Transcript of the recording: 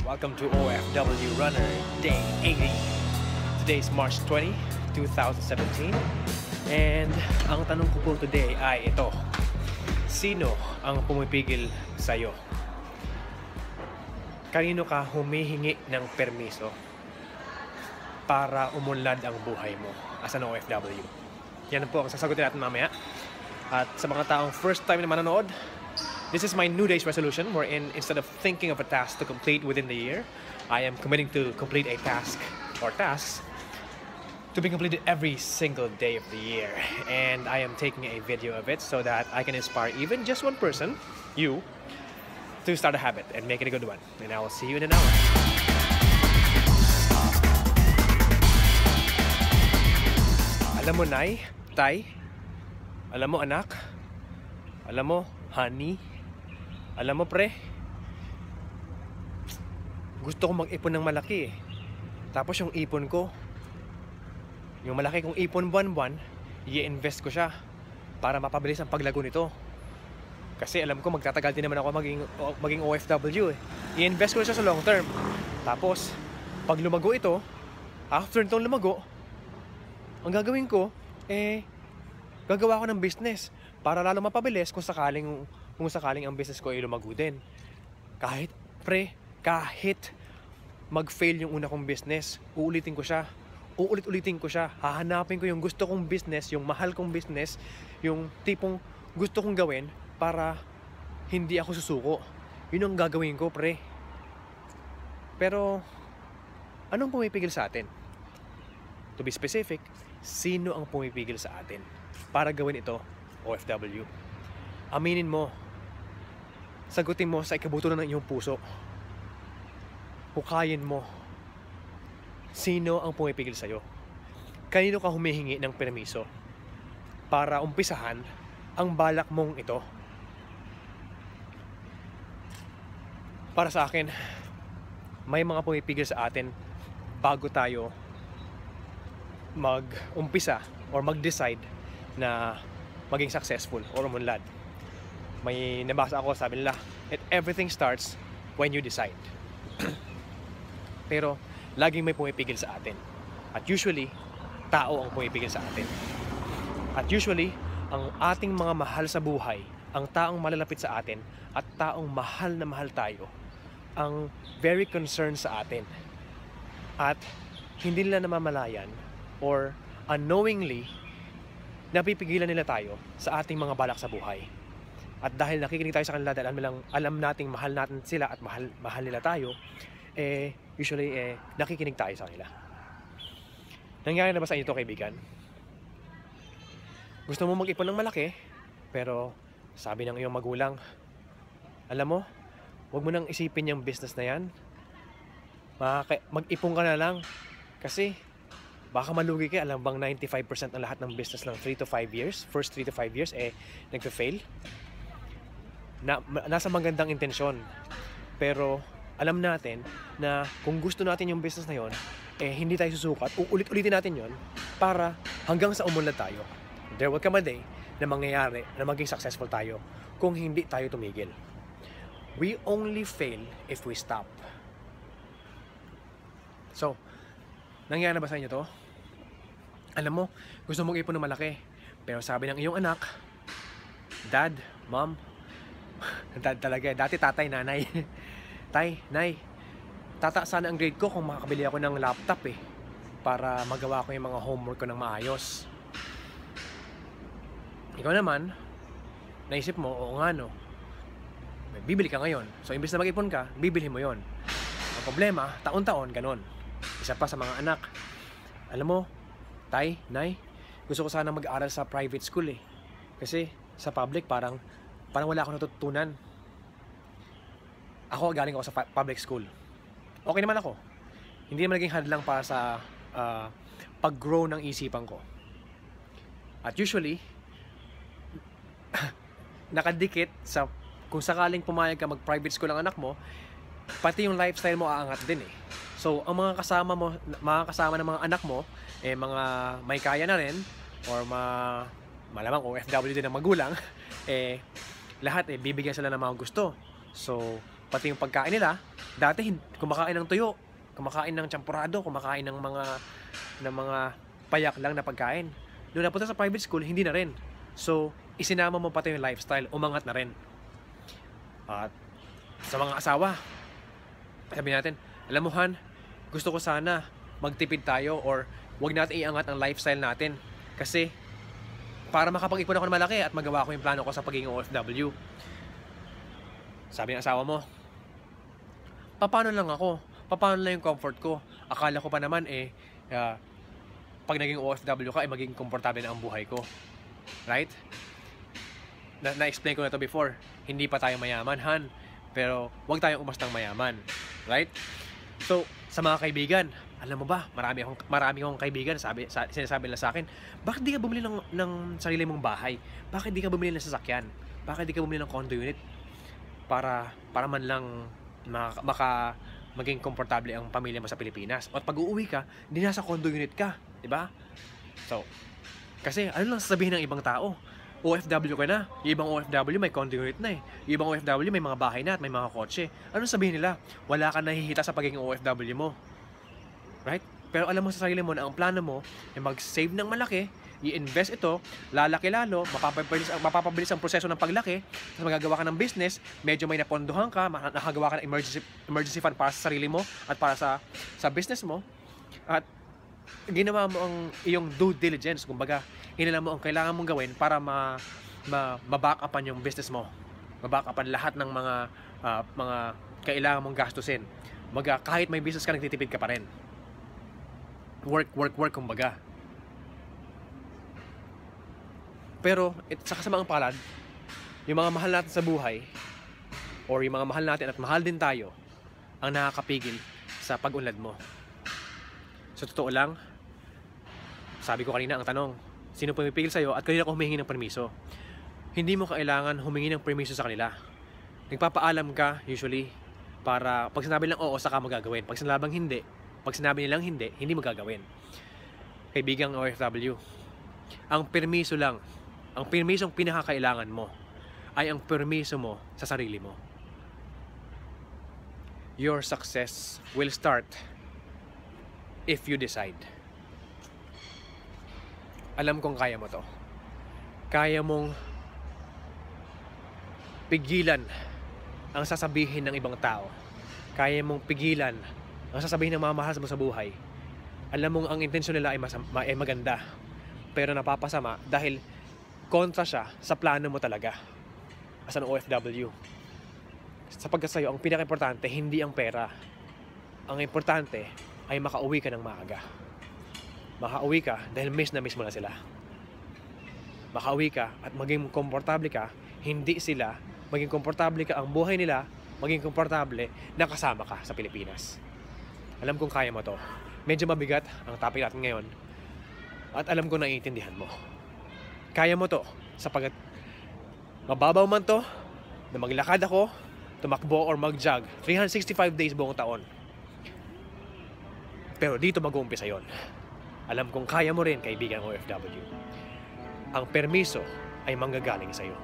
Welcome to OFW Runner Day 80. Today is March 20, 2017. And ang tanong ko po today ay ito. Sino ang pumipigil sa'yo? Kanino ka humihingi ng permiso para umunlad ang buhay mo as an OFW? Yan po ang sasagutin natin mamaya. At sa mga taong first time na manonood, this is my New Day's resolution wherein instead of thinking of a task to complete within the year, I am committing to complete a task or tasks to be completed every single day of the year. And I am taking a video of it so that I can inspire even just one person, you, to start a habit and make it a good one. And I will see you in an hour. Alam mo, Nay, Tay, alam mo, anak, alam mo, honey, alam mo, pre, gusto ko mag-ipon ng malaki eh. Tapos yung ipon ko, yung malaki kong ipon buwan-buwan, i-invest ko siya para mapabilis ang paglago nito. Kasi alam ko magtatagal din naman ako maging OFW eh. I-invest ko siya sa long term. Tapos, pag lumago ito, after nitong lumago, ang gagawin ko, gagawa ko ng business para lalo mapabilis kung sakaling ang business ko ay lumago din. Kahit mag-fail yung una kong business, uulitin ko siya. Hahanapin ko yung gusto kong business, yung mahal kong business, yung tipong gusto kong gawin para hindi ako susuko. Yun ang gagawin ko, pre. Pero, anong pumipigil sa atin? To be specific, sino ang pumipigil sa atin para gawin ito, OFW? Aminin mo. Sagutin mo sa ikabuto ng iyong puso. Hukayin mo. Sino ang pumipigil sa'yo? Kanino ka humihingi ng permiso para umpisahan ang balak mong ito? Para sa akin, may mga pumipigil sa atin bago tayo mag-umpisa or mag-decide na maging successful or umunlad. May nabasa ako, sabi nila, everything starts when you decide. Pero laging may pumipigil sa atin. At usually, tao ang pumipigil sa atin. At usually, ang ating mga mahal sa buhay, ang taong malalapit sa atin, at taong mahal na mahal tayo, ang very concerned sa atin. At hindi nila namamalayan or unknowingly, napipigilan nila tayo sa ating mga balak sa buhay. At dahil nakikinig tayo sa kanila, dahil alam nating mahal natin sila at mahal nila tayo, usually nakikinig tayo sa kanila. Nangyari na ba sa inyo ito, kaibigan? Gusto mo mag-ipon ng malaki, pero sabi ng iyong magulang, alam mo, huwag mo nang isipin yung business na yan. Mag-ipon ka na lang. Kasi baka malugi ka. Alam bang 95% ng lahat ng business ng 3 to 5 years, first 3 to 5 years, nagpe-fail? Nasa magandang intensyon. Pero alam natin na kung gusto natin yung business na yon, hindi tayo susukat. Ulit-ulitin natin yon para hanggang sa umunlad tayo. There will come a day na mangyayari na maging successful tayo kung hindi tayo tumigil. We only fail if we stop. So, nangyari na ba sa inyo to? Alam mo, gusto mong ipon ng malaki, pero sabi ng iyong anak, Dad, Mom, Dad talaga, dati tatay, nanay, Tay, Nay, tataas sana ang grade ko kung makakabili ako ng laptop para magawa ko yung mga homework ko ng maayos. Ikaw naman, naisip mo, oo nga no, bibili ka ngayon. So, imbes na mag-ipon ka, bibili mo yon. Ang problema, taon-taon, ganon. Isa pa sa mga anak, alam mo, Tay, Nay, gusto ko sana mag-aral sa private school Kasi sa public, parang wala akong natutunan. Ako, galing ako sa public school. Okay naman ako. Hindi naman naging hadlang para sa pag-grow ng isipan ko. At usually, nakadikit sa kung sakaling pumayag ka mag-private school ang anak mo, pati yung lifestyle mo aangat din So, ang mga kasama ng mga anak mo, mga may kaya na rin, or malamang OFW din ang magulang, lahat bibigyan sila ng mga gusto. So, pati yung pagkain nila, dati kumakain ng tuyo, kumakain ng champurado, kumakain ng mga payak lang na pagkain. Nung napunta sa private school, hindi na rin. So, isinama mo pati yung lifestyle, umangat na rin. At sa mga asawa, sabi natin, alam mo Han, gusto ko sana magtipid tayo or wag natin iangat ang lifestyle natin. Kasi, para makapag-ipon ako ng malaki at magawa ko yung plano ko sa pagiging OFW. Sabi ng asawa mo, paano lang ako? Paano lang yung comfort ko? Akala ko pa naman pag naging OFW ka, magiging komportable na ang buhay ko. Right? Na-explain ko na to before. Hindi pa tayo mayaman, Han. Pero wag tayong umastang mayaman. Right? So, sa mga kaibigan, alam mo ba, marami akong kaibigan, sinasabi nila sa akin, bakit di ka bumili ng sarili mong bahay? Bakit di ka bumili ng sasakyan? Bakit di ka bumili ng condo unit? Para man lang maging komportable ang pamilya mo sa Pilipinas. At pag uuwi ka, di nasa condo unit ka. Diba? So, kasi ano lang sasabihin ng ibang tao? OFW ka na. Yung ibang OFW may condo unit na eh. Yung ibang OFW may mga bahay na at may mga kotse. Ano sabihin nila? Wala ka nahihita sa pagiging OFW mo. Right? Pero alam mo sa sarili mo na ang plano mo ay mag-save ng malaki, i-invest ito, lalaki lalo, mapapabilis ang proseso ng paglaki, tapos magagawa ka ng business, medyo may napondohan ka, nakagawa ka ng emergency fund para sa sarili mo at para sa business mo, at ginawa mo ang iyong due diligence, kumbaga, hinala mo ang kailangan mong gawin para ma-back upan yung business mo, ma-back upan lahat ng mga kailangan mong gastusin. Kahit may business ka, nagtitipid ka pa rin. Work, kumbaga. Pero, sa kasamaang palad, yung mga mahal natin sa buhay, or yung mga mahal natin at mahal din tayo, ang nakakapigil sa pag-unlad mo. Sa totoo lang, sabi ko kanina ang tanong, sino pumipigil sa'yo at kanina ko humingi ng permiso? Hindi mo kailangan humingi ng permiso sa kanila. Nagpapaalam ka, usually, para pag sinabi lang oo, saka magagawin. Pag sinabi nilang hindi mo gagawin. Kaibigang OFW, ang permiso lang, ang permisong pinakakailangan mo ay ang permiso mo sa sarili mo. Your success will start if you decide. Alam kong kaya mo to. Kaya mong pigilan ang sasabihin ng ibang tao. Kaya mong pigilan ang sasabihin ng mga mahal mo sa buhay. Alam mong ang intensyon nila ay maganda, pero napapasama dahil kontra siya sa plano mo talaga as an OFW. Sapagkat sa'yo, ang pinaka-importante hindi ang pera. Ang importante ay makauwi ka ng maaga. Makauwi ka dahil miss na miss mo na sila. Makauwi ka at maging komportable ka, hindi sila, maging komportable ka, ang buhay nila maging komportable na kasama ka sa Pilipinas. Alam kong kaya mo to. Medyo mabigat ang topic natin ngayon. At alam ko na naiintindihan mo. Kaya mo to. Sapagkat mababaw man to, na maglakad ako, tumakbo or mag-jog 365 days buong taon. Pero dito mag-uumpisa yon. Alam kong kaya mo rin, kaibigan OFW. Ang permiso ay manggagaling sa'yo.